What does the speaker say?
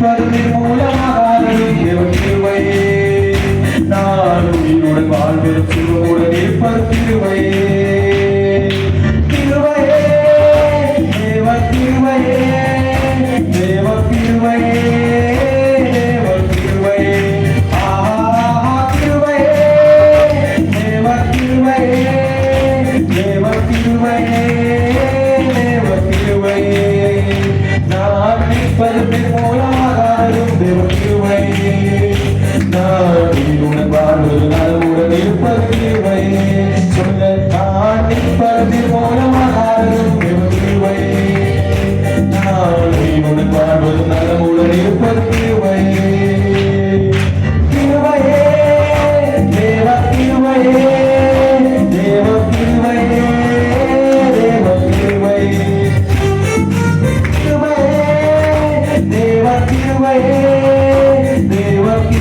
நிற்பதன் மூலமாக தேவ கிருபையே நான் உயிருடன் வாழ்வில் சுகமுடன் இருப்பது கிருபையே கிருபையே தேவ கிருபையே தேவ கிருபையே தேவ கிருபையே ஆஹா கிருபையே தேவ கிருபையே தேவ கிருபையே தேவ கிருபையே நான் நிற்பதன் மூலமாக தேவ கிருபையே நான் உயிருடன் வாழ்வது நலமுடன் இருப்பது கிருபையே சொல்ல நான் நிற்பதன் மூலமாக தேவ கிருபையே நான் உயிருடன் வாழ்வது நலமுடன் இருப்பது கிருபையே கிருபையே தேவ கிருபையே தேவ கிருபையே தேவ கிருபையே கிருபையே தேவ கிருபையே